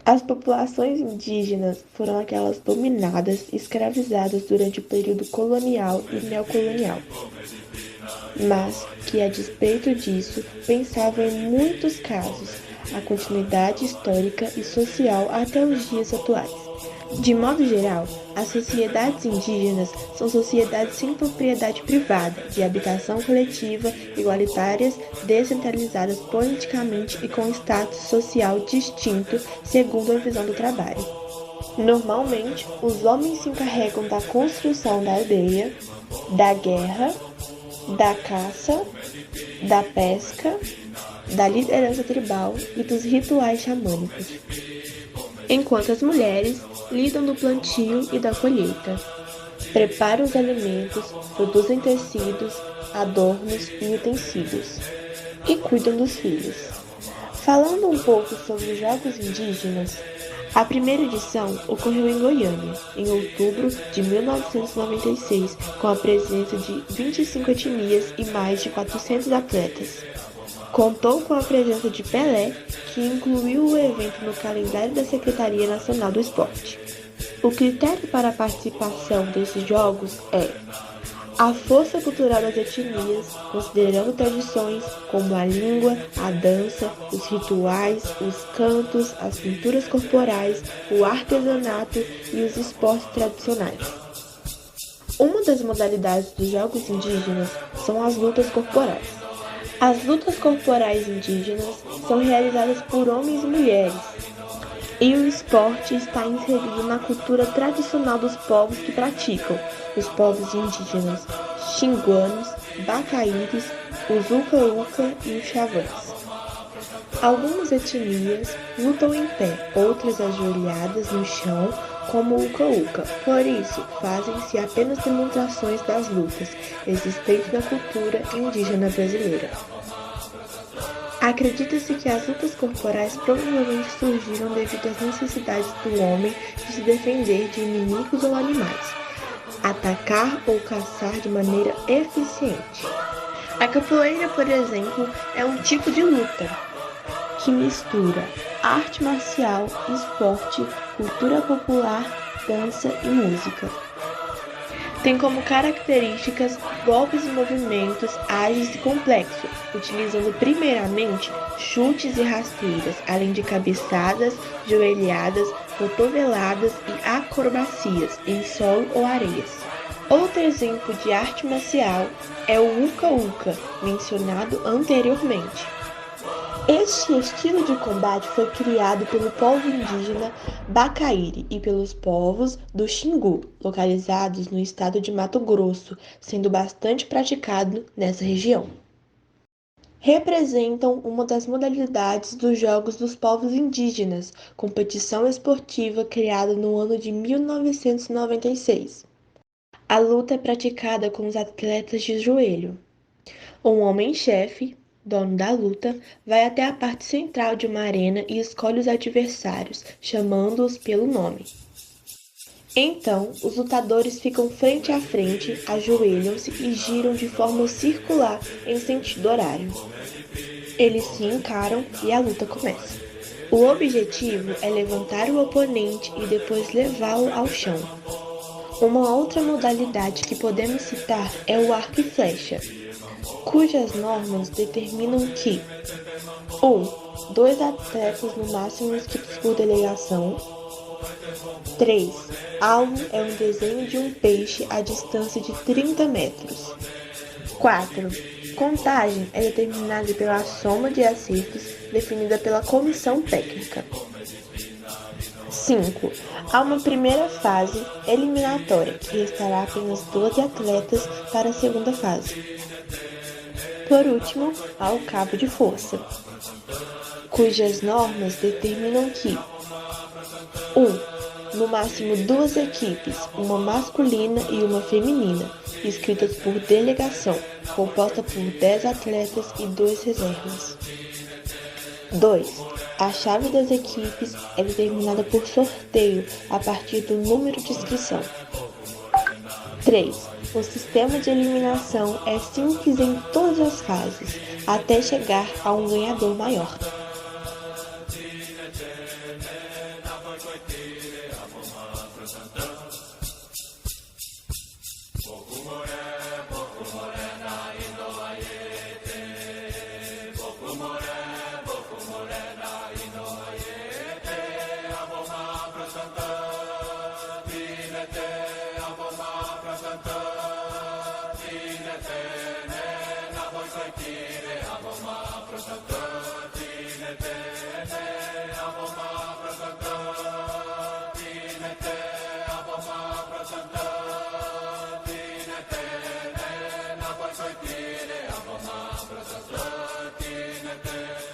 As populações indígenas foram aquelas dominadas e escravizadas durante o período colonial e neocolonial, mas que, a despeito disso, pensavam em muitos casos a continuidade histórica e social até os dias atuais. De modo geral, as sociedades indígenas são sociedades sem propriedade privada, de habitação coletiva, igualitárias, descentralizadas politicamente e com status social distinto segundo a visão do trabalho. Normalmente, os homens se encarregam da construção da aldeia, da guerra, da caça, da pesca, da liderança tribal e dos rituais xamânicos, enquanto as mulheres lidam do plantio e da colheita, preparam os alimentos, produzem tecidos, adornos e utensílios, e cuidam dos filhos. Falando um pouco sobre os Jogos Indígenas, a primeira edição ocorreu em Goiânia, em outubro de 1996, com a presença de 25 etnias e mais de 400 atletas. Contou com a presença de Pelé, que incluiu o evento no calendário da Secretaria Nacional do Esporte. O critério para a participação desses jogos é a força cultural das etnias, considerando tradições como a língua, a dança, os rituais, os cantos, as pinturas corporais, o artesanato e os esportes tradicionais. Uma das modalidades dos jogos indígenas são as lutas corporais. As lutas corporais indígenas são realizadas por homens e mulheres, e o esporte está inserido na cultura tradicional dos povos que praticam, os povos indígenas xinguanos, bacaíris, os uca-uca e os chavãs. Algumas etnias lutam em pé, outras ajoelhadas no chão, como o uca-uca. Por isso, fazem-se apenas demonstrações das lutas existentes na cultura indígena brasileira. Acredita-se que as lutas corporais provavelmente surgiram devido às necessidades do homem de se defender de inimigos ou animais, atacar ou caçar de maneira eficiente. A capoeira, por exemplo, é um tipo de luta que mistura arte marcial, esporte, cultura popular, dança e música. Tem como características golpes e movimentos ágeis e complexos, utilizando primeiramente chutes e rasteiras, além de cabeçadas, joelhadas, cotoveladas e acrobacias em solo ou areias. Outro exemplo de arte marcial é o uca-uca, mencionado anteriormente. Este estilo de combate foi criado pelo povo indígena Bacaíri e pelos povos do Xingu, localizados no estado de Mato Grosso, sendo bastante praticado nessa região. Representam uma das modalidades dos Jogos dos Povos Indígenas, competição esportiva criada no ano de 1996. A luta é praticada com os atletas de joelho. Um homem-chefe, dono da luta, vai até a parte central de uma arena e escolhe os adversários, chamando-os pelo nome. Então, os lutadores ficam frente a frente, ajoelham-se e giram de forma circular em sentido horário. Eles se encaram e a luta começa. O objetivo é levantar o oponente e depois levá-lo ao chão. Uma outra modalidade que podemos citar é o arco e flecha, cujas normas determinam que 1. 2 atletas no máximo inscritos por delegação. 3. Alvo é um desenho de um peixe à distância de 30 metros. 4. Contagem é determinada pela soma de acertos definida pela comissão técnica. 5. Há uma primeira fase eliminatória, que restará apenas 12 atletas para a segunda fase. Por último, há o cabo de força, cujas normas determinam que 1. No máximo 2 equipes, uma masculina e uma feminina, inscritas por delegação, composta por 10 atletas e 2 reservas. 2. A chave das equipes é determinada por sorteio a partir do número de inscrição. 3. O sistema de eliminação é simples em todas as fases, até chegar a um ganhador maior. fé.